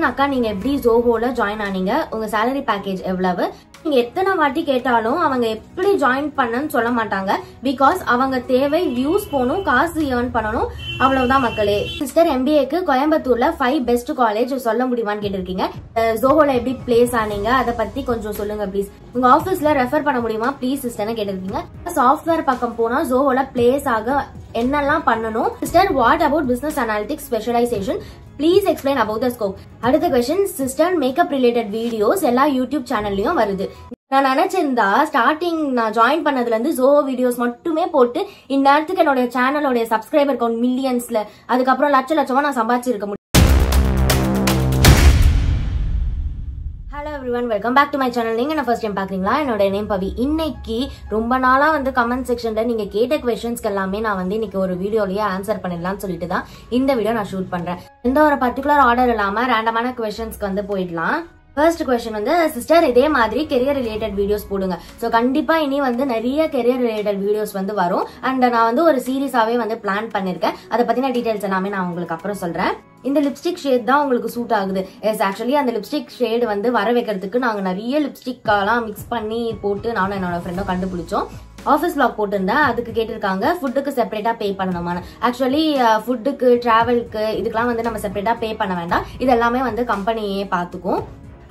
அக்கா நீங்க எப்படி ஜோஹோல ஜாயின் ஆனீங்க, உங்க salary package எவ்வளவு, நீங்க எத்தனை வாட்டி கேட்டாலும் அவங்க எப்படி ஜாயின் பண்ணன்னு சொல்ல மாட்டாங்க. பிகாஸ் அவங்க தேவை வியூஸ் போகணும், காசு ஏர்ன் பண்ணணும், அவ்வளவுதான் மக்களே. சிஸ்டர் MBAக்கு கோயம்புத்தூர்ல 5 பெஸ்ட் காலேஜ் சொல்ல முடியுமான்னு கேட்டிருக்கீங்க. ஜோஹோல எப்படி பிளேஸ் ஆனீங்க அதை பத்தி கொஞ்சம் சொல்லுங்க ப்ளீஸ். உங்க ஆபீஸ்ல ரெஃபர் பண்ண முடியுமா ப்ளீஸ் சிஸ்டர்னு கேட்டிருக்கீங்க. சாஃப்ட்வேர் பக்கம் போனா ஜோஹோல பிளேஸ் ஆக என்னெல்லாம் பண்ணணும் sister. What about business analytics specialisation, please explain about the scope. அடுத்த question sister makeup related videos எல்லா யூடியூப் சேனல்லயும் வருது. நான் நினைச்சிருந்தா ஸ்டார்டிங் நான் ஜாயின் பண்ணதுல இருந்து ஜோஹோ வீடியோஸ் மட்டுமே போட்டு இந்நேரத்துக்கு என்னோட சேனலோட சப்ஸ்கிரைபர் கவுண்ட் மில்லியன்ஸ்ல, அதுக்கப்புறம் லட்சமா நான் சம்பாதிச்சிருக்க முடியும். Hello everyone, welcome back to my channel. நீங்க என்ன ஃபர்ஸ்ட் டைம் பாக்குறீங்களா? என்னோட நேம் பவி. இன்னைக்கு ரொம்ப நாளா கமெண்ட் செக்ஷன்ல நீங்க கேட்ட क्वेश्चंसக்கு எல்லாமே நான் இன்னைக்கு ஒரு வீடியோலயே ஆன்சர் பண்ணிடலாம்னு சொல்லிட்டு தான் இந்த வீடியோ நான் ஷூட் பண்றேன். எந்த ஒரு பர்டிகுலர் ஆர்டர் இல்லாம ரேண்டமான क्वेश्चंसக்கு போயிடலாம். ஃபர்ஸ்ட் क्वेश्चन சிஸ்டர் இதே மாதிரி கெரியர் ரிலேட்டட் வீடியோஸ் போடுங்க. சோ கண்டிப்பா இனி நிறைய கெரியர் ரிலேட்டட் வீடியோஸ் வரும். அண்ட் நான் ஒரு சீரீஸாவே பிளான் பண்ணிருக்கேன். அதை பத்தின டீடைல்ஸ் எல்லாமே நான் உங்களுக்கு அப்புறம் சொல்றேன். இந்த லிப்ஸ்டிக் ஷேட் தான் உங்களுக்கு சூட் ஆகுது. எஸ், ஆக்சுவலி அந்த லிப்ஸ்டிக் ஷேட் வர வைக்கிறதுக்கு நாங்க நிறைய லிப்ஸ்டிக் எல்லாம் மிக்ஸ் பண்ணி போட்டு நானும் என்னோட ஃப்ரெண்டும் கண்டுபிடிச்சோம். ஆஃபீஸ் பிளாக் போட்டிருந்தேன், அதுக்கு கேட்டிருக்காங்க ஃபுட்டுக்கு செப்பரேட்டா பே பண்ணணுமான்னு. ஆக்சுவலி ஃபுட்டுக்கு டிராவலுக்கு இதுக்கெல்லாம் நம்ம செப்பரேட்டா பே பண்ண வேண்டாம். இது எல்லாமே கம்பெனியே பாத்துக்கும்.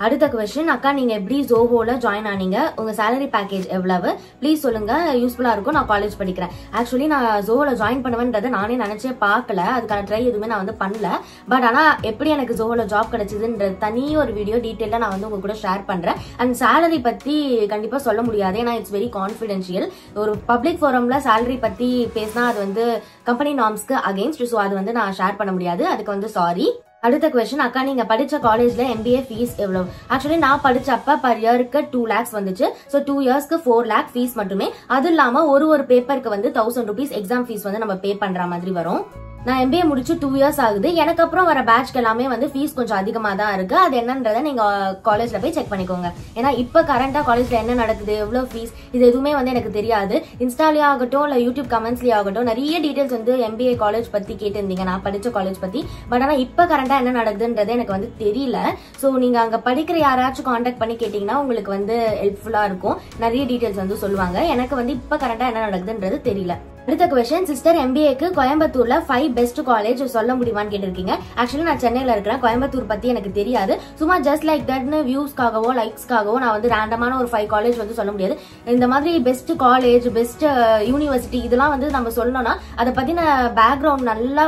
அடுத்த क्वेश्चन, அக்கா நீங்க எப்படி ஜோஹோல ஜாயின் ஆனீங்க, உங்க salary package எவ்வளவு, ப்ளீஸ் சொல்லுங்க, யூஸ்ஃபுல்லா இருக்கும், நான் காலேஜ் படிக்கிறேன். ஆக்சுவலி நான் ஜோஹோல ஜாயின் பண்ணுவேன்றதை நானே நினைச்சே பார்க்கல, அதுக்கான ட்ரை எதுவுமே நான் பண்ணல. பட் ஆனா எப்படி எனக்கு ஜோஹோல ஜாப் கிடைச்சதுன்ற தனி ஒரு வீடியோ டீட்டெயிலா நான் உங்க கூட ஷேர் பண்றேன். அண்ட் salary பத்தி கண்டிப்பா சொல்ல முடியாது, ஏன்னா இட்ஸ் வெரி கான்ஃபிடென்ஷியல். ஒரு பப்ளிக் ஃபோரம்ல salary பத்தி பேசினா அது கம்பெனி நார்ம்ஸ்க்கு அகெயின்ஸ்ட். ஸோ அது நான் ஷேர் பண்ண முடியாது, அதுக்கு சாரி. அடுத்த क्वेश्चन, அக்கா நீங்க படிச்ச காலேஜ்ல MBA ஃபீஸ் எவ்வளவு? ஆக்சுவலி நான் படிச்சப்ப பர் இயருக்கு 2 lakhs வந்துச்சு. சோ 2 இயர்ஸ்க்கு 4 lakh ஃபீஸ் மட்டுமே. அது இல்லாம ஒரு பேப்பருக்கு 1000 rupees எக்ஸாம் ஃபீஸ் நம்ம பே பண்ற மாதிரி வரும். நான் MBA முடிச்சு 2 இயர்ஸ் ஆகுது. எனக்கு அப்புறம் வர பேட்ச்க்கு எல்லாமே ஃபீஸ் கொஞ்சம் அதிகமா தான் இருக்கு. அது என்னன்றதை நீங்க காலேஜ்ல போய் செக் பண்ணிக்கோங்க. ஏன்னா இப்ப கரண்டா காலேஜ்ல என்ன நடக்குது, எவ்வளவு ஃபீஸ், இது எதுவுமே எனக்கு தெரியாது. இன்ஸ்டாலயே ஆகட்டும் இல்ல யூடியூப் கமெண்ட்ஸ்லயே ஆகட்டும் நிறைய டீடைல்ஸ் MBA காலேஜ் பத்தி கேட்டிருந்தீங்க, நான் படிச்ச காலேஜ் பத்தி. பட் ஆனா இப்ப கரண்டா என்ன நடக்குதுன்றது எனக்கு தெரியல. சோ நீங்க அங்க படிக்கிற யாராச்சும் கான்டாக்ட் பண்ணி கேட்டீங்கன்னா உங்களுக்கு ஹெல்ப்ஃபுல்லா இருக்கும். நிறைய டீடைல்ஸ் சொல்லுவாங்க. எனக்கு இப்ப கரண்டா என்ன நடக்குதுன்றது தெரியல. அடுத்த क्वेश्चन, சிஸ்டர் MBAக்கு கோயம்புத்தூர்ல 5 பெஸ்ட் காலேஜ் சொல்ல முடியுமான்னு கேட்டிருக்கீங்க. ஆக்சுவலி நான் சென்னையில இருக்கிறேன், கோயம்புத்தூர் பத்தி எனக்கு தெரியாது. சும்மா ஜஸ்ட் லைக் தட்னு வியூஸ்க்காகவோ லைக்ஸ்க்காகவோ நான் ரேண்டமான ஒரு 5 காலேஜ் சொல்ல முடியாது. இந்த மாதிரி பெஸ்ட் காலேஜ், பெஸ்ட் யூனிவர்சிட்டி இதெல்லாம் நம்ம சொல்லணும்னா அதை பத்தின பேக்ரவுண்ட் நல்லா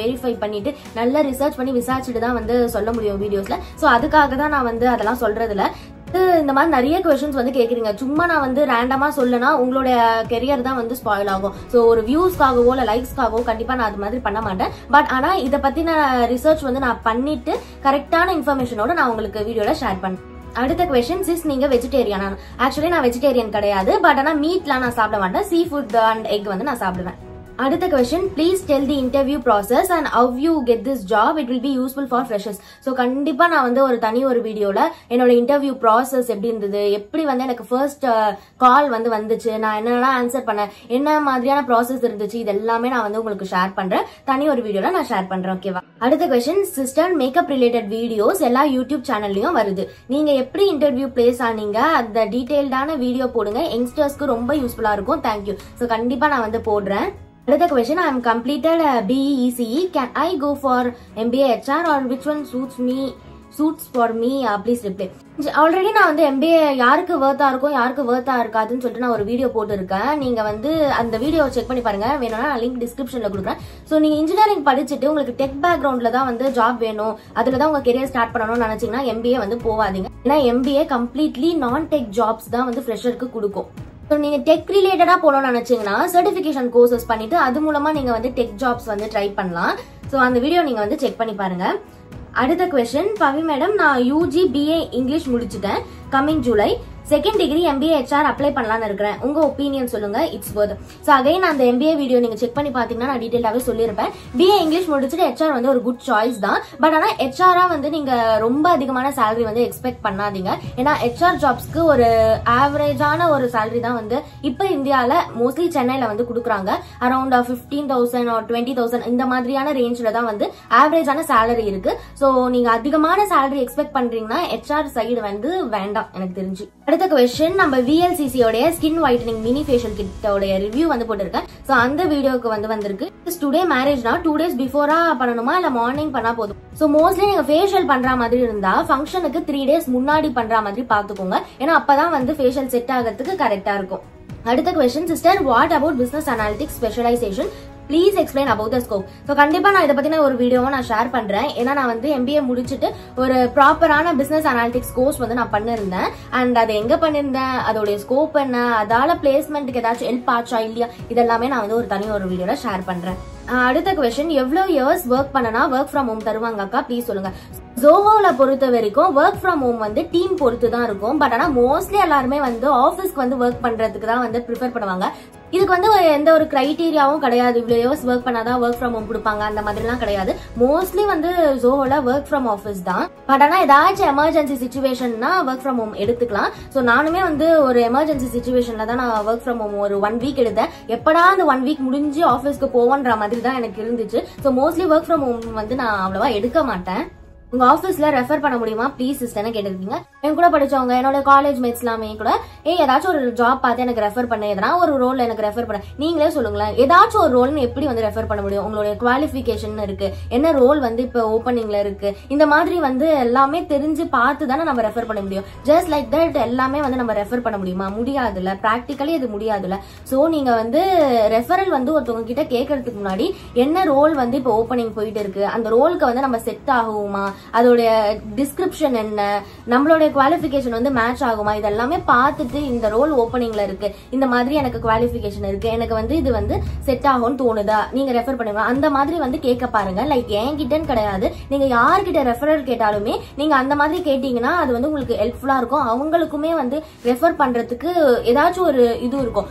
வெரிஃபை பண்ணிட்டு நல்லா ரிசர்ச் பண்ணி விசாரிச்சுட்டு தான் சொல்ல முடியும் வீடியோஸ்ல. சோ அதுக்காக தான் நான் அதெல்லாம் சொல்றதுல. இந்த மாதிரி நிறைய क्वेश्चंस கேக்குறீங்க. சும்மா நான் ரேண்டமா சொல்லனா உங்களோட கெரியர் தான் ஸ்பாயில் ஆகும். சோ ஒரு வியூஸ்க்காகவோ இல்ல லைக்ஸ்க்காகவோ கண்டிப்பா நான் அது மாதிரி பண்ண மாட்டேன். பட் ஆனா இத பத்தின ரிசர்ச் நான் பண்ணிட்டு கரெக்டான இன்ஃபர்மேஷனோட நான் உங்களுக்கு வீடியோல ஷேர் பண்றேன். அடுத்த क्वेश्चन, சிஸ் நீங்க வெஜிடேரியனா? ஆக்சுவலி நான் வெஜிடேரியன் கிடையாது. பட் ஆனா மீட்லாம் நான் சாப்பிட மாட்டேன். சீ ஃபுட் அண்ட் எக் நான் சாப்பிடுவேன். அடுத்த question, please tell the interview process and how you get this job, it will be useful for freshers. So கண்டிப்பா நான் ஒரு வீடியோல என்னோட இன்டர்வியூ ப்ராசஸ் எப்படி இருந்தது, எப்படி எனக்கு ஃபர்ஸ்ட் கால் வந்துச்சு, நான் என்னெல்லாம் ஆன்சர் பண்ணேன், என்ன மாதிரியான ப்ராசஸ் இருந்துச்சு, இது எல்லாமே நான் உங்களுக்கு ஷேர் பண்றேன். தனி ஒரு வீடியோல நான் ஷேர் பண்றேன். ஓகேவா? அடுத்த question, sister makeup related videos எல்லா யூடியூப் சேனல்லயும் வருது. நீங்க எப்படி இன்டர்வியூ பிளேஸ் ஆனீங்க, அந்த டீடைல்டான வீடியோ போடுங்க, யங்ஸ்டர்ஸ்க்கு ரொம்ப யூஸ்ஃபுல்லா இருக்கும். தேங்க்யூ. ஸோ கண்டிப்பா நான் போடுறேன். அடுத்த question, I am completed BE ECE. Can I go for MBA HR or which one suits for me? Please reply. Already நான் MBA யாருக்கு வர்த்தா இருக்கும் யாருக்கு வர்த்தா இருக்காதுன்னு சொல்லிட்டு நான் ஒரு வீடியோ போட்டுருக்கேன். நீங்க அந்த வீடியோ செக் பண்ணி பாருங்க, வேணும்னா நான் லிங்க் டிஸ்கிரிப்ஷன்ல கொடுக்குறேன். சோ நீங்க இன்ஜினியரிங் படிச்சுட்டு உங்களுக்கு டெக் பேக்ரவுண்ட்ல தான் ஜாப் வேணும், அதுலதான் உங்க கெரியர் ஸ்டார்ட் பண்ணணும்னு நினைச்சீங்கன்னா MBA போவாதீங்க. ஏன்னா MBA கம்ப்ளீட்லி நான் டெக் ஜாப்ஸ் தான் ஃப்ரெஷருக்கு கொடுக்கும். ஸோ நீங்க டெக் ரிலேட்டடா போகணும்னு நினைச்சீங்கன்னா சர்டிபிகேஷன் கோர்சஸ் பண்ணிட்டு அது மூலமா நீங்க டெக் ஜாப்ஸ் ட்ரை பண்ணலாம். ஸோ அந்த வீடியோ நீங்க செக் பண்ணி பாருங்க. அடுத்த क्वेश्चन, பவி மேடம் நான் UG BA இங்கிலீஷ் முடிச்சுட்டேன் coming July. Second degree MBA HR apply பண்ணலாம்னு இருக்கிறேன், உங்க ஒப்பீனியன் சொல்லுங்க. It's worth. சோ அகைன் அந்த MBA வீடியோ நீங்க செக் பண்ணி பாத்தீங்கன்னா நான் டீடைலாவே சொல்லியிருப்பேன். BA இங்கிலீஷ் முடிச்சுட்டு HR வந்து ஒரு குட் சாய்ஸ் தான். பட் ஆனா HR வந்து நீங்க ரொம்ப அதிகமான salary வந்து எக்ஸ்பெக்ட் பண்ணாதீங்க. ஏன்னா HR ஜாப்ஸ்க்கு ஒரு ஆவரேஜான ஒரு salary தான் வந்து இப்ப இந்தியால மோஸ்ட்லி சென்னையில வந்து கொடுக்குறாங்க. அரௌண்ட் 15,000 or 20,000 இந்த மாதிரியான ரேஞ்ச்ல தான் வந்து ஆவரேஜான salary இருக்கு. சோ நீங்க அதிகமான salary எக்ஸ்பெக்ட் பண்றீங்கன்னா HR சைடு வந்து வேண்டாம் எனக்கு தெரிஞ்சு. அடுத்த क्वेश्चन நம்ம VLCC உடைய skin whitening mini facial kit உடைய ரிவ்யூ வந்து போட்டுருக்கேன். சோ அந்த வீடியோக்கு வந்திருக்கு. டுடே மேரேஜ்னா 2 days பிஃபோரா பண்ணணுமா இல்ல மார்னிங் பண்ணா போதும்? சோ மோஸ்ட்லி நீங்க ஃபேஷியல் பண்ற மாதிரி இருந்தா ஃபங்க்ஷனுக்கு 3 days முன்னாடி பண்ற மாதிரி பாத்துக்கோங்க. ஏன்னா அப்பதான் வந்து ஃபேஷியல் செட் ஆகிறதுக்கு கரெக்டா இருக்கும். அடுத்த question sister, what about business analytics specialisation, please explain about the scope. So கண்டிப்பா நான் இதை பத்தின ஒரு வீடியோவை நான் ஷேர் பண்றேன். ஏன்னா நான் வந்து MBA முடிச்சுட்டு ஒரு ப்ராப்பரான பிசினஸ் அனாலிட்டிக்ஸ் கோர்ஸ் வந்து நான் பண்ணிருந்தேன். அண்ட் அதை எங்க பண்ணிருந்தேன், அதோடைய ஸ்கோப் என்ன, அதால பிளேஸ்மெண்ட்டுக்கு ஏதாச்சும் ஹெல்ப் ஆச்சா இல்லையா, இதெல்லாமே நான் வந்து தனி ஒரு வீடியோல ஷேர் பண்றேன். அடுத்த क्वेश्चन, எவ்வளவு இயர்ஸ் ஒர்க் பண்ணனா ஒர்க் ஃப்ரம் ஹோம் தருவாங்க அக்கா, ப்ளீஸ் சொல்லுங்க. ஜோஹோல பொறுத்த வரைக்கும் ஒர்க் ஃப்ரம் ஹோம் வந்து டீம் பொறுத்து தான் இருக்கும். பட் ஆனா மோஸ்ட்லி எல்லாருமே வந்து ஆபீஸ்க்கு வந்து ஒர்க் பண்றதுக்கு தான் வந்து ப்ரிஃபர் பண்ணுவாங்க. இதுக்கு வந்து எந்த ஒரு கிரைட்டீரியாவும் கிடையாது, இவ்வளவு இயர்ஸ் ஒர்க் பண்ணாதான் ஒர்க் ஃப்ரம் ஹோம் கொடுப்பாங்க அந்த மாதிரிலாம் கிடையாது. மோஸ்ட்லி வந்து ஜோஹோல ஒர்க் ஃப்ரம் ஆஃபீஸ் தான். பட் ஆனா ஏதாச்சும் எமர்ஜென்சி சிச்சுவேஷன்னா ஒர்க் ஃப்ரம் ஹோம் எடுத்துக்கலாம். சோ நானுமே வந்து ஒரு எமர்ஜென்சி சிச்சுவேஷன்ல தான் நான் ஒர்க் ஃப்ரம் ஹோம் ஒரு 1 week எடுத்தேன். எப்படா அந்த 1 week முடிஞ்சு ஆஃபீஸ்க்கு போவன்ற மாதிரி தான் எனக்கு இருந்துச்சு. So mostly work from home வந்து நான் அவ்வளவா எடுக்க மாட்டேன். உங்க ஆபீஸ்ல ரெஃபர் பண்ண முடியுமா ப்ளீஸ் சிஸ்டர்னு கேட்டிருக்கீங்க. என் கூட படிச்சவங்க என்னோட காலேஜ் மேட்ஸ் எல்லாமே கூட ஏதாச்சும் ஒரு ஜாப் பார்த்து எனக்கு ரெஃபர் பண்ண, எதனா ஒரு ரோல் எனக்கு ரெஃபர் பண்ண, நீங்களே சொல்லுங்களேன். ஏதாச்சும் ஒரு ரோல்னு எப்படி வந்து ரெஃபர் பண்ண முடியும்? உங்களுடைய குவாலிஃபிகேஷன் இருக்கு, என்ன ரோல் வந்து இப்ப ஓப்பனிங்ல இருக்கு, இந்த மாதிரி வந்து எல்லாமே தெரிஞ்சு பார்த்து தானே நம்ம ரெஃபர் பண்ண முடியும். ஜஸ்ட் லைக் தட் எல்லாமே வந்து நம்ம ரெஃபர் பண்ண முடியுமா? முடியாதுல்ல, பிராக்டிக்கலி இது முடியாதுல்ல. சோ நீங்க வந்து ரெஃபரல் வந்து ஒருத்தவங்க கிட்ட கேட்கறதுக்கு முன்னாடி என்ன ரோல் வந்து இப்ப ஓப்பனிங் போயிட்டு இருக்கு, அந்த ரோலுக்கு வந்து நம்ம செட் ஆகுமா, அதோடைய டிஸ்கிரிப்ஷன் என்ன, நம்மளுடைய குவாலிஃபிகேஷன் வந்து மேட்ச் ஆகுமா, இதெல்லாமே பார்த்துட்டு இந்த ரோல் ஓப்பனிங்ல இருக்கு, இந்த மாதிரி எனக்கு குவாலிஃபிகேஷன் இருக்கு, எனக்கு வந்து இது வந்து செட் ஆகும்னு தோணுதா, நீங்க ரெஃபர் பண்ணுங்க, அந்த மாதிரி வந்து கேட்க பாருங்க. லைக் என்கிட்டன்னு கிடையாது, நீங்க யார்கிட்ட ரெஃபரல் கேட்டாலுமே நீங்க அந்த மாதிரி கேட்டீங்கன்னா அது வந்து உங்களுக்கு ஹெல்ப்ஃபுல்லா இருக்கும். அவங்களுக்குமே வந்து ரெஃபர் பண்றதுக்கு ஏதாச்சும் ஒரு இது இருக்கும்.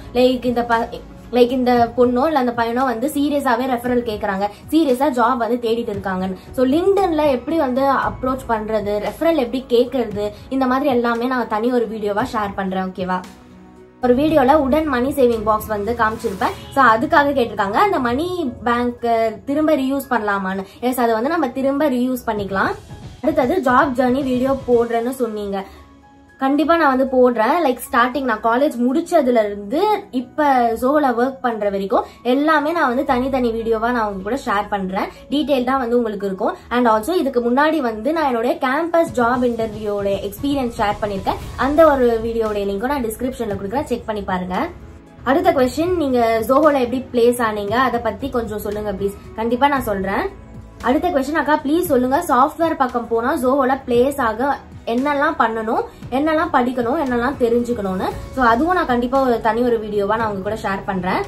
லைக் இந்த பொண்ணோ இல்ல அந்த பையனோ வந்து சீரியஸாவே ரெஃபரல் கேக்குறாங்க, சீரியஸா ஜாப் வந்து தேடிட்டு இருக்காங்கன்னு. சோ லிங்க்டின்ல எப்படி வந்து அப்ரோச் பண்றது, ரெஃபரல் எப்படி கேக்குறது, இந்த மாதிரி எல்லாமே நான் தனி ஒரு வீடியோவா ஷேர் பண்றேன். ஓகேவா? ஒரு வீடியோல உடன் மணி சேவிங் பாக்ஸ் வந்து காமிச்சிருப்பேன். சோ அதுக்காக கேட்டிருக்காங்க அந்த மணி பேங்க் திரும்ப ரீயூஸ் பண்ணலாமான்னு. எஸ், அதை வந்து நம்ம திரும்ப ரீயூஸ் பண்ணிக்கலாம். அடுத்தது ஜாப் ஜர்னி வீடியோ போடுறேன்னு சொன்னீங்க. கண்டிப்பா நான் வந்து போடுறேன். லைக் ஸ்டார்டிங் நான் காலேஜ் முடிச்சதுல இருந்து இப்ப ஜோஹோல ஒர்க் பண்ற வரைக்கும் எல்லாமே நான் வந்து தனித்தனி வீடியோவா நான் உங்க கூட ஷேர் பண்றேன். டீடைல் தான் வந்து உங்களுக்கு இருக்கும். அண்ட் ஆல்சோ இதுக்கு முன்னாடி வந்து நான் என்னோட கேம்பஸ் ஜாப் இன்டர்வியூட எக்ஸ்பீரியன்ஸ் ஷேர் பண்ணிருக்கேன். அந்த ஒரு வீடியோட லிங்க்கும் நான் டிஸ்கிரிப்ஷன்ல கொடுக்குறேன், செக் பண்ணி பாருங்க. அடுத்த क्वेश्चन, நீங்க ஜோஹோல எப்படி பிளேஸ் ஆனீங்க அதை பத்தி கொஞ்சம் சொல்லுங்க ப்ளீஸ். கண்டிப்பா நான் சொல்றேன். அடுத்த क्वेश्चन, அக்கா ப்ளீஸ் சொல்லுங்க, சாஃப்ட்வேர் பக்கம் போனா ஜோஹோல பிளேஸ் ஆக என்னெல்லாம் பண்ணணும், என்னெல்லாம் படிக்கணும், என்னெல்லாம் தெரிஞ்சுக்கணும்னு. சோ அதுவும் நான் கண்டிப்பா ஒரு தனி ஒரு வீடியோவா நான் உங்க கூட ஷேர் பண்றேன்.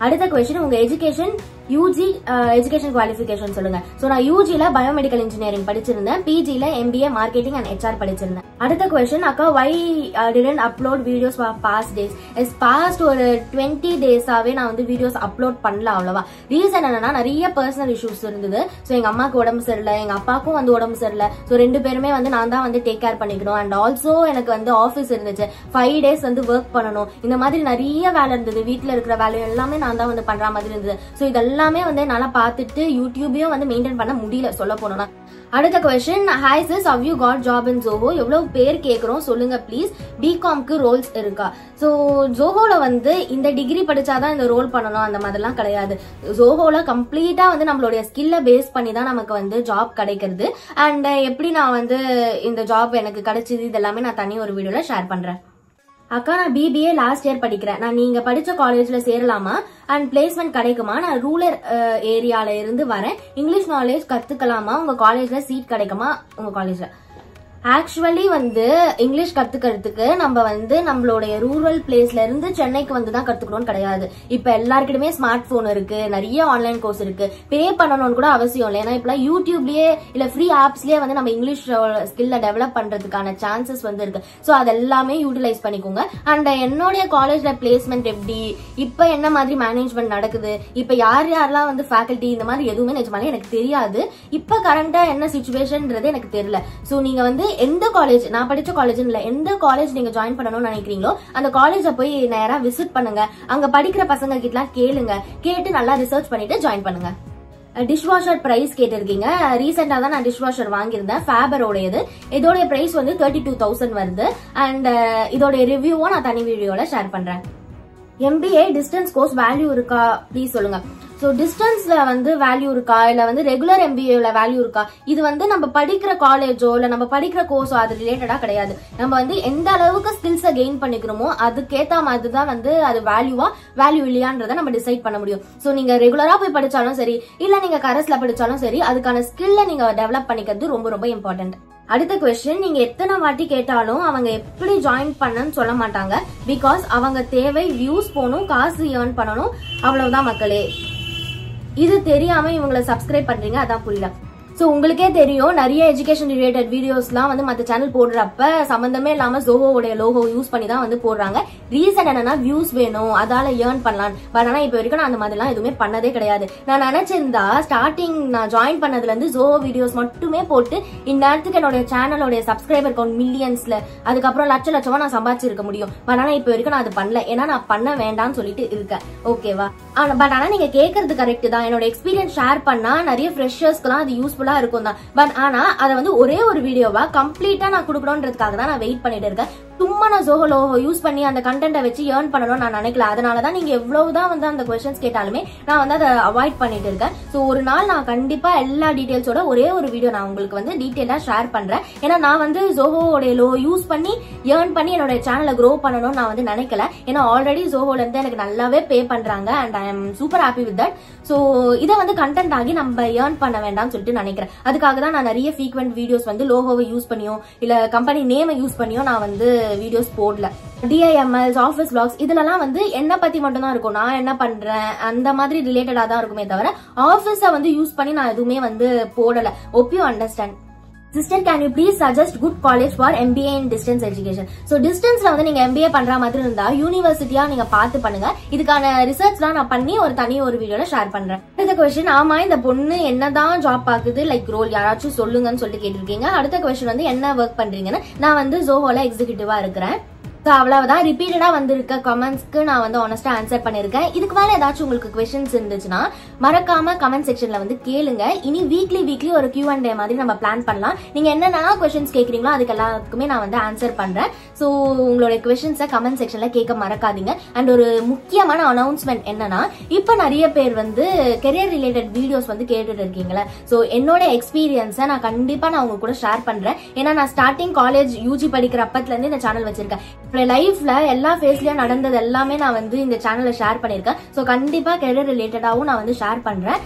அடுத்த क्वेश्चन, உங்க எஜுகேஷன் யூஜி எஜுகேஷன் குவாலிஃபிகேஷன் சொல்லுங்க. சோ நான் யூஜில பயோமெடிக்கல் இன்ஜினியரிங் படிச்சிருந்தேன், பிஜில MBA மார்க்கெட்டிங் அண்ட் HR படிச்சிருந்தேன். அடுத்த क्वेश्चन, அக்கா why didn't upload videos for past days. Yes, past ஒரு 20 டேஸாவே நான் வந்து வீடியோஸ் அப்லோட் பண்ணல அவ்வளவா. ரீசன் என்னன்னா நிறைய பர்சனல் இஷ்யூஸ் இருந்தது. சோ எங்க அம்மாக்கு உடம்பு சரியில்லை, எங்க அப்பாவுக்கும் வந்து உடம்பு சரியில்லை. சோ 2 பேருமே வந்து நான் தான் வந்து டேக் கேர் பண்ணிக்கணும். அண்ட் ஆல்சோ எனக்கு வந்து ஆஃபீஸ் இருந்துச்சு, 5 days வந்து ஒர்க் பண்ணணும். இந்த மாதிரி நிறைய வேலை இருந்தது, வீட்டுல இருக்கிற வேலை எல்லாமே நான் தான் வந்து பண்ற மாதிரி இருந்தது. சோ இதெல்லாமே வந்து நல்லா பார்த்துட்டு யூடியூபையும் வந்து மெயின்டைன் பண்ண முடியல சொல்ல போனோம்னா. அடுத்த question, hi sis, how you got job in Zoho? எவ்வளவு பேர் கேக்குறோம் சொல்லுங்க ப்ளீஸ். பிகாம்க்கு ரோல்ஸ் இருக்கா? சோ ஜோஹோல வந்து இந்த டிகிரி படிச்சாதான் இந்த ரோல் பண்ணணும் அந்த மாதிரிலாம் கிடையாது. ஜோஹோல கம்ப்ளீட்டா வந்து நம்மளுடைய ஸ்கில்ல பேஸ் பண்ணி தான் நமக்கு வந்து ஜாப் கிடைக்கிறது. அண்ட் எப்படி நான் வந்து இந்த ஜாப் எனக்கு கிடைச்சது இதெல்லாமே நான் தனி ஒரு வீடியோல ஷேர் பண்றேன். அக்கா நான் BBA லாஸ்ட் இயர் படிக்கிறேன், நான் நீங்க படிச்ச காலேஜ்ல சேரலாமா அண்ட் பிளேஸ்மெண்ட் கிடைக்குமா? நான் ரூரல் ஏரியால இருந்து வரேன், இங்கிலீஷ் நாலேஜ் கத்துக்கலாமா? உங்க காலேஜ்ல சீட் கிடைக்குமா? உங்க காலேஜ்ல ஆக்சுவலி வந்து இங்கிலீஷ் கத்துக்கிறதுக்கு நம்ம வந்து நம்மளுடைய ரூரல் பிளேஸ்ல இருந்து சென்னைக்கு வந்து தான் கத்துக்கணும்னு கிடையாது. இப்ப எல்லாருக்கிட்டயுமே ஸ்மார்ட் போன் இருக்கு, நிறைய ஆன்லைன் கோர்ஸ் இருக்கு, பே பண்ணணும்னு கூட அவசியம் இல்லை. ஏன்னா இப்ப யூடியூப்லயே இல்ல ஃப்ரீ ஆப்ஸ்லயே வந்து நம்ம இங்கிலீஷ் ஸ்கில்ல டெவலப் பண்றதுக்கான சான்சஸ் வந்து இருக்கு. சோ அது எல்லாமே யூட்டிலைஸ் பண்ணிக்கோங்க. அண்ட் என்னுடைய காலேஜ்ல பிளேஸ்மெண்ட் எப்படி, இப்ப என்ன மாதிரி மேனேஜ்மெண்ட் நடக்குது, இப்ப யாரெல்லாம் வந்து ஃபேக்கல்டி, இந்த மாதிரி எதுவுமே நிஜமாலே எனக்கு தெரியாது. இப்ப கரண்டா என்ன சிச்சுவேஷன்ன்றது எனக்கு தெரியல. சோ நீங்க வந்து எந்த காலேஜ், நான் படிச்ச காலேஜ் இல்ல, எந்த காலேஜ் நீங்க ஜாயின் பண்ணணும்னு நினைக்கிறீங்களோ அந்த காலேஜ போய் நேரா விசிட் பண்ணுங்க. அங்க படிக்கிற பசங்க கிட்ட கேளுங்க, கேட்டு நல்லா ரிசர்ச் பண்ணிட்டு ஜாயின் பண்ணுங்க. டிஷ் வாஷர் பிரைஸ் கேட்டிருக்கீங்க. ரீசெண்டா தான் நான் டிஷ் வாஷர் வாங்கியிருந்தேன், ஃபேபரோடையது. இதோட பிரைஸ் வந்து 32,000 வருது. அண்ட் இதோட ரிவ்யூவும் நான் தனி வீடியோல ஷேர் பண்றேன். MBA டிஸ்டன்ஸ் கோர்ஸ் வேல்யூ இருக்கா ப்ளீஸ் சொல்லுங்க. சோ டிஸ்டன்ஸ்ல வந்து வேல்யூ இருக்கா, இல்ல வந்து ரெகுலர் MBAல வேல்யூ இருக்கா, இது வந்து நம்ம படிக்கிற காலேஜோ இல்ல நம்ம படிக்கிற கோர்ஸோ அது ரிலேட்டடா கிடையாது. நம்ம வந்து எந்த அளவுக்கு ஸ்கில்ஸை கெயின் பண்ணிக்கிறோமோ அதுக்கேத்த மாதிரி தான் வந்து அது வேல்யூ இல்லையான்றதை நம்ம டிசைட் பண்ண முடியும். சோ நீங்க ரெகுலரா போய் படிச்சாலும் சரி, இல்ல நீங்க கரஸ்ல படிச்சாலும் சரி, அதுக்கான ஸ்கில்ல நீங்க டெவலப் பண்ணிக்கிறது ரொம்ப ரொம்ப இம்பார்ட்டன்ட். அடுத்த கொஸ்டின், நீங்க எத்தனை வாட்டி கேட்டாலும் அவங்க எப்படி ஜாயின் பண்ணன்னு சொல்ல மாட்டாங்க. பிகாஸ் அவங்க தேவை வியூஸ் போகணும், காசு ஏர்ன் பண்ணணும், அவ்வளவுதான் மக்களே. இது தெரியாம இவங்களை சப்ஸ்கிரைப் பண்றீங்க, அதான் புரியல. சோ உங்களுக்கே தெரியும், நிறைய எஜுகேஷன் ரிலேட்டட் வீடியோஸ்லாம் வந்து மற்ற சேனல் போடுறப்ப சம்பந்தமே இல்லாம ஜோஹோவோட லோகோ யூஸ் பண்ணி தான் வந்து போடுறாங்க. ரீசன் என்னன்னா வியூஸ் வேணும், அதால ஏர்ன் பண்ணலாம். பட் ஆனா இப்ப வரைக்கும் நான் அந்த மாதிரிலாம் எதுவுமே பண்ணதே கிடையாது. நான் நினைச்சிருந்தா ஸ்டார்டிங் நான் ஜாயின் பண்ணதுல இருந்து ஜோஹோ வீடியோஸ் மட்டுமே போட்டு இந்நேரத்துக்கு என்னோட சேனலோட சப்ஸ்கிரைபர் கவுண்ட் மில்லியன்ஸ்ல, அதுக்கப்புறம் லட்சமா நான் சம்பாதிச்சிருக்க முடியும். பட் ஆனா இப்ப வரைக்கும் நான் அது பண்ணல, ஏன்னா நான் பண்ண வேண்டாம்னு சொல்லிட்டு இருக்கேன். ஓகேவா? பட் ஆனா நீங்க கேட்கறது கரெக்ட் தான். என்னோட எக்ஸ்பீரியன்ஸ் ஷேர் பண்ணா நிறைய ஃப்ரெஷர்ஸ்க்குலாம் அது யூஸ்ஃபுல்லா இருக்கும் தான். பட் ஆனா அதை வந்து ஒரே ஒரு வீடியோவா கம்ப்ளீட்டா நான் கொடுக்கணும்ன்றதுக்காக தான் நான் வெயிட் பண்ணிட்டு இருக்கேன். சும்மா நான் ஜோஹோ லோகோ யூஸ் பண்ணி அந்த கண்டென்ட்டை வச்சு ஏர்ன் பண்ணணும்னு நான் நினைக்கல. அதனாலதான் நீங்க எவ்வளவுதான் வந்து அந்த கொஸ்டின்ஸ் கேட்டாலுமே நான் வந்து அதை அவாய்ட் பண்ணிட்டு இருக்கேன். சோ ஒரு நாள் நான் கண்டிப்பா எல்லா டீடைல்ஸோட ஒரே ஒரு வீடியோ நான் உங்களுக்கு வந்து டீடைலா ஷேர் பண்றேன். ஏன்னா நான் வந்து ஜோஹோட லோ யூஸ் பண்ணி ஏர்ன் பண்ணி என்னோட சேனலை க்ரோ பண்ணணும்னு நான் வந்து நினைக்கல. ஏன்னா ஆல்ரெடி ஜோஹோல இருந்து எனக்கு நல்லாவே பே பண்றாங்க and I am super happy with that. So இதை வந்து கண்டென்ட் ஆகி நம்ம ஏர்ன் பண்ண வேண்டாம்னு சொல்லிட்டு நினைக்கிறேன். அதுக்காக தான் நான் நிறைய ஃப்ரீக்வெண்ட் வீடியோஸ் வந்து லோகோவை யூஸ் பண்ணியோ இல்ல கம்பெனி நேமை யூஸ் பண்ணியோ நான் வந்து வீடியோஸ் போடல. DIMLs, ஆஃபீஸ் vlogs இதுலலாம் வந்து என்ன பத்தி மட்டும் தான் இருக்கும், நான் என்ன பண்றேன் அந்த மாதிரி ரிலேட்டடா தான் இருக்குமே தவிர ஆஃபீஸ வந்து யூஸ் பண்ணி நான் எதுவுமே வந்து போடல. Hope you understand. Sister, can you please suggest good college for MBA in distance education? So டிஸ்டன்ஸ்ல வந்து நீங்க MBA பண்ற மாதிரி இருந்தா யூனிவர்சிட்டியா நீங்க பார்த்து பண்ணுங்க. இதுக்கான ரிசர்ச்லாம் நான் பண்ணி தனி ஒரு வீடியோல ஷேர் பண்றேன். அடுத்த கொஸ்டின், ஆமா இந்த பொண்ணு என்னதான் ஜாப் பாக்குது, லைக் ரோல் யாராச்சும் சொல்லுங்கன்னு சொல்லிட்டு கேட்டிருக்கீங்க. அடுத்த கொஸ்டின் வந்து என்ன ஒர்க் பண்றீங்கன்னு. நான் வந்து ஜோஹோல எக்ஸிகியூட்டிவா இருக்கிறேன். அவ்வளவுதான். ரிப்பீட்டடா வந்திருக்க கமெண்ட்ஸ்க்கு நான் வந்து ஆனஸ்டா ஆன்சர் பண்ணிருக்கேன். இதுக்கு மேல ஏதாச்சும் உங்களுக்கு கொஸ்டின்ஸ் இருந்துச்சுன்னா மறக்காம கமெண்ட் செக்ஷன்ல வந்து கேளுங்க. இனி வீக்லி ஒரு Q&A மாதிரி நம்ம பிளான் பண்ணலாம். நீங்க என்னென்ன கொஸ்டின்ஸ் கேக்குறீங்களோ அதுக்கு எல்லாத்துக்குமே நான் வந்து ஆன்சர் பண்றேன். சோ உங்களோட கொஸ்டின்ஸை கமெண்ட் செக்ஷன்ல கேட்க மறக்காதீங்க. அண்ட் ஒரு முக்கியமான அனௌன்ஸ்மெண்ட் என்னன்னா, இப்ப நிறைய பேர் வந்து கெரியர் ரிலேட்டட் வீடியோஸ் வந்து கேட்டுட்டு இருக்கீங்களா. சோ என்னோட எக்ஸ்பீரியன்ஸை நான் கண்டிப்பா நான் உங்க கூட ஷேர் பண்றேன். ஏன்னா நான் ஸ்டார்டிங் காலேஜ் UG படிக்கிற அப்பத்துல இருந்து இந்த சேனல் வச்சிருக்கேன். லைஃப்ல எல்லா ஃபேஸ்லயும் நடந்தது எல்லாமே நான் வந்து இந்த சேனல்ல ஷேர் பண்ணிருக்கேன். சோ கண்டிப்பா கெரியர் ரிலேட்டடாவும் நான் வந்து ஷேர் பண்றேன்.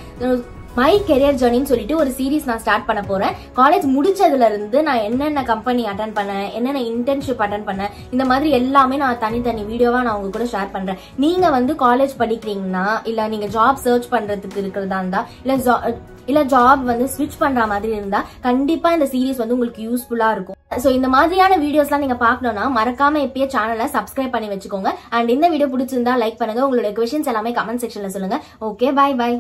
மை கெரியர் ஜர்னின்னு சொல்லிட்டு ஒரு சீரீஸ் நான் ஸ்டார்ட் பண்ண போறேன். காலேஜ் முடிச்சதுல இருந்து நான் என்னென்ன கம்பெனி அட்டன் பண்ணேன், என்னென்ன இன்டர்ன்ஷிப் அட்டன் பண்ணேன், இந்த மாதிரி எல்லாமே நான் தனி வீடியோவா நான் உங்க கூட ஷேர் பண்றேன். நீங்க வந்து காலேஜ் படிக்கிறீங்கன்னா இல்ல நீங்க ஜாப் சர்ச் பண்றதுக்கு இருக்கிறதா இருந்தா இல்ல ஜாப் வந்து ஸ்விட்ச் பண்ற மாதிரி இருந்தா கண்டிப்பா இந்த சீரீஸ் வந்து உங்களுக்கு யூஸ்ஃபுல்லா இருக்கும். சோ இந்த மாதிரியான வீடியோஸ்லாம் நீங்க பாக்கணும்னா மறக்காம இப்பயே சேனலை சப்ஸ்கிரைப் பண்ணி வச்சுக்கோங்க. அண்ட் இந்த வீடியோ பிடிச்சிருந்தா லைக் பண்ணுங்க. உங்களுடைய क्वेश्चंस எல்லாமே கமெண்ட் செக்ஷன்ல சொல்லுங்க. Okay, by.